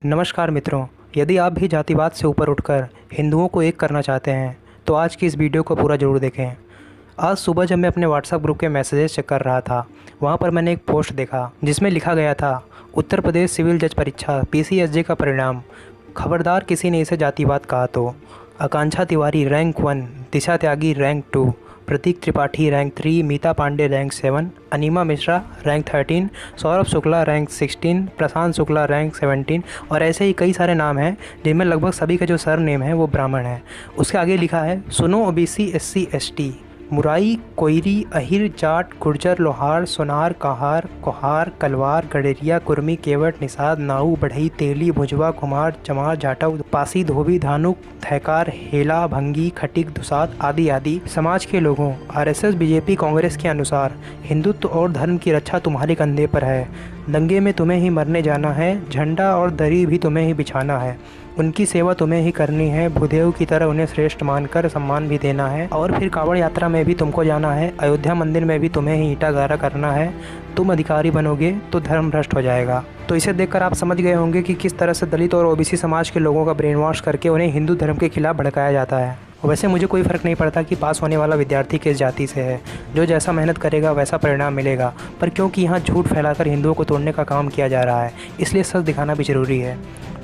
नमस्कार मित्रों, यदि आप भी जातिवाद से ऊपर उठकर हिंदुओं को एक करना चाहते हैं तो आज की इस वीडियो को पूरा ज़रूर देखें। आज सुबह जब मैं अपने व्हाट्सएप ग्रुप के मैसेजेस चेक कर रहा था, वहां पर मैंने एक पोस्ट देखा जिसमें लिखा गया था, उत्तर प्रदेश सिविल जज परीक्षा PCSJ का परिणाम, खबरदार किसी ने इसे जातिवाद कहा तो। आकांक्षा तिवारी रैंक 1, दिशा त्यागी रैंक 2, प्रतीक त्रिपाठी रैंक 3, मीता पांडे रैंक 7, अनिमा मिश्रा रैंक 13, सौरभ शुक्ला रैंक 16, प्रशांत शुक्ला रैंक 17 और ऐसे ही कई सारे नाम हैं जिनमें लगभग सभी का जो सर नेम है वो ब्राह्मण है। उसके आगे लिखा है, सुनो OBC SC ST, मुराई, Koeri, Ahir, Jat, Gurjar, लोहार, सोनार, कहार, कोहार, कलवार, गडेरिया, कुर्मी, केवट, निषाद, नाऊ, बढ़ई, तेली, भुजवा, कुमार, चमार, जाटव, पासी, धोबी, धानुक, थैकार, हेला, भंगी, खटिक, दुसात आदि आदि समाज के लोगों, RSS BJP कांग्रेस के अनुसार हिंदुत्व और धर्म की रक्षा तुम्हारे कंधे पर है। दंगे में तुम्हें ही मरने जाना है, झंडा और दरी भी तुम्हें ही बिछाना है, उनकी सेवा तुम्हें ही करनी है, भूदेव की तरह उन्हें श्रेष्ठ मानकर सम्मान भी देना है और फिर कांवड़ यात्रा में भी तुमको जाना है, अयोध्या मंदिर में भी तुम्हें ही ईंटा गारा करना है। तुम अधिकारी बनोगे तो धर्म भ्रष्ट हो जाएगा। तो इसे देखकर आप समझ गए होंगे कि किस तरह से दलित और OBC समाज के लोगों का ब्रेन वॉश करके उन्हें हिंदू धर्म के खिलाफ भड़काया जाता है। वैसे मुझे कोई फ़र्क नहीं पड़ता कि पास होने वाला विद्यार्थी किस जाति से है, जो जैसा मेहनत करेगा वैसा परिणाम मिलेगा, पर क्योंकि यहाँ झूठ फैलाकर हिंदुओं को तोड़ने का काम किया जा रहा है, इसलिए सच दिखाना भी ज़रूरी है।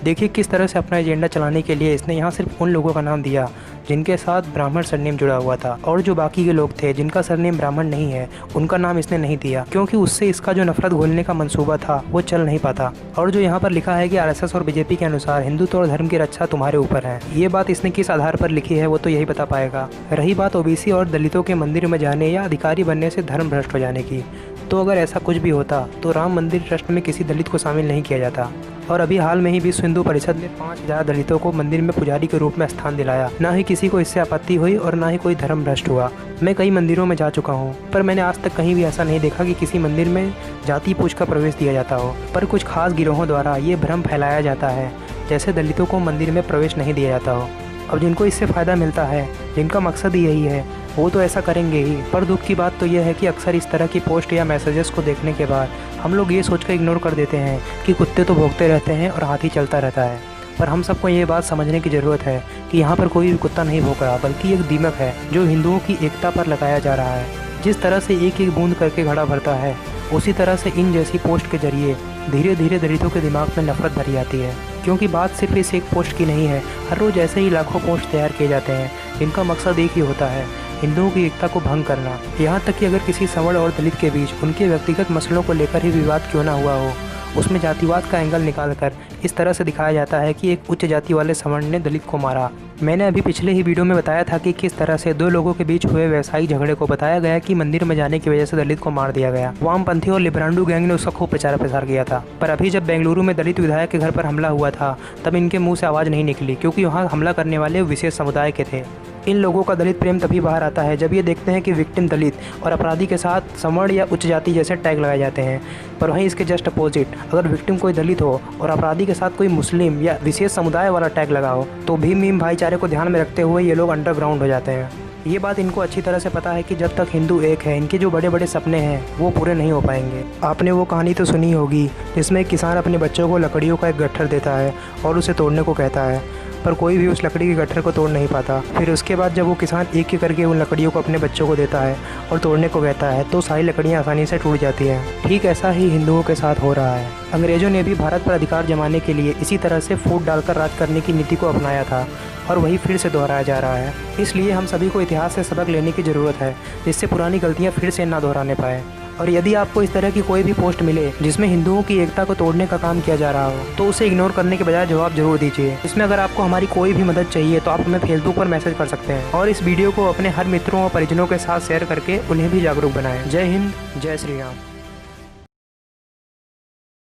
देखिए किस तरह से अपना एजेंडा चलाने के लिए इसने यहाँ सिर्फ उन लोगों का नाम दिया जिनके साथ ब्राह्मण सरनेम जुड़ा हुआ था, और जो बाकी के लोग थे जिनका सरनेम ब्राह्मण नहीं है उनका नाम इसने नहीं दिया, क्योंकि उससे इसका जो नफरत घोलने का मंसूबा था वो चल नहीं पाता। और जो यहाँ पर लिखा है कि RSS और BJP के अनुसार हिंदुत्व और धर्म की रक्षा तुम्हारे ऊपर है, ये बात इसने किस आधार पर लिखी है वो तो यही बता पाएगा। रही बात OBC और दलितों के मंदिर में जाने या अधिकारी बनने से धर्म भ्रष्ट हो जाने की, तो अगर ऐसा कुछ भी होता तो राम मंदिर ट्रस्ट में किसी दलित को शामिल नहीं किया जाता। और अभी हाल में ही विश्व हिंदू परिषद ने 5000 दलितों को मंदिर में पुजारी के रूप में स्थान दिलाया। ना ही किसी को इससे आपत्ति हुई और ना ही कोई धर्म भ्रष्ट हुआ। मैं कई मंदिरों में जा चुका हूँ, पर मैंने आज तक कहीं भी ऐसा नहीं देखा कि किसी मंदिर में जाति पूछ कर प्रवेश दिया जाता हो। पर कुछ खास गिरोहों द्वारा ये भ्रम फैलाया जाता है जैसे दलितों को मंदिर में प्रवेश नहीं दिया जाता हो। अब जिनको इससे फ़ायदा मिलता है, जिनका मकसद ही यही है, वो तो ऐसा करेंगे ही। पर दुख की बात तो यह है कि अक्सर इस तरह की पोस्ट या मैसेजेस को देखने के बाद हम लोग ये सोचकर इग्नोर कर देते हैं कि कुत्ते तो भौंकते रहते हैं और हाथी चलता रहता है। पर हम सबको ये बात समझने की ज़रूरत है कि यहाँ पर कोई भी कुत्ता नहीं भौंक रहा, बल्कि एक दीमक है जो हिंदुओं की एकता पर लगाया जा रहा है। जिस तरह से एक एक बूंद करके घड़ा भरता है, उसी तरह से इन जैसी पोस्ट के जरिए धीरे धीरे दलितों के दिमाग में नफरत भरी जाती है। क्योंकि बात सिर्फ इस एक पोस्ट की नहीं है, हर रोज़ ऐसे ही लाखों पोस्ट तैयार किए जाते हैं जिनका मकसद एक ही होता है, हिंदुओं की एकता को भंग करना। यहाँ तक कि अगर किसी सवर्ण और दलित के बीच उनके व्यक्तिगत मसलों को लेकर ही विवाद क्यों ना हुआ हो, उसमें जातिवाद का एंगल निकालकर इस तरह से दिखाया जाता है कि एक उच्च जाति वाले सवर्ण ने दलित को मारा। मैंने अभी पिछले ही वीडियो में बताया था कि किस तरह से दो लोगों के बीच हुए व्यवसायिक झगड़े को बताया गया कि मंदिर में जाने की वजह से दलित को मार दिया गया। वामपंथी और लिब्रांडू गैंग ने उसका खूब प्रचार प्रसार किया था। पर अभी जब बेंगलुरु में दलित विधायक के घर पर हमला हुआ था, तब इनके मुँह से आवाज़ नहीं निकली, क्योंकि वहाँ हमला करने वाले विशेष समुदाय के थे। इन लोगों का दलित प्रेम तभी बाहर आता है जब ये देखते हैं कि विक्टिम दलित और अपराधी के साथ सवर्ण या उच्च जाति जैसे टैग लगाए जाते हैं। पर वहीं इसके जस्ट अपोजिट, अगर विक्टिम कोई दलित हो और अपराधी के साथ कोई मुस्लिम या विशेष समुदाय वाला टैग लगा हो, तो भीम मीम भाईचारे को ध्यान में रखते हुए ये लोग अंडरग्राउंड हो जाते हैं। ये बात इनको अच्छी तरह से पता है कि जब तक हिंदू एक है, इनके जो बड़े बड़े सपने हैं वो पूरे नहीं हो पाएंगे। आपने वो कहानी तो सुनी होगी जिसमें एक किसान अपने बच्चों को लकड़ियों का एक गट्ठर देता है और उसे तोड़ने को कहता है, पर कोई भी उस लकड़ी के गट्ठर को तोड़ नहीं पाता। फिर उसके बाद जब वो किसान एक एक करके उन लकड़ियों को अपने बच्चों को देता है और तोड़ने को कहता है, तो सारी लकड़ियाँ आसानी से टूट जाती हैं। ठीक ऐसा ही हिंदुओं के साथ हो रहा है। अंग्रेज़ों ने भी भारत पर अधिकार जमाने के लिए इसी तरह से फूट डालकर राज करने की नीति को अपनाया था, और वही फिर से दोहराया जा रहा है। इसलिए हम सभी को इतिहास से सबक लेने की ज़रूरत है, जिससे पुरानी गलतियाँ फिर से ना दोहराने पाए। और यदि आपको इस तरह की कोई भी पोस्ट मिले जिसमें हिंदुओं की एकता को तोड़ने का काम किया जा रहा हो, तो उसे इग्नोर करने के बजाय जवाब जरूर दीजिए। इसमें अगर आपको हमारी कोई भी मदद चाहिए तो आप हमें फेसबुक पर मैसेज कर सकते हैं, और इस वीडियो को अपने हर मित्रों और परिजनों के साथ शेयर करके उन्हें भी जागरूक बनाएं। जय हिंद, जय श्री राम।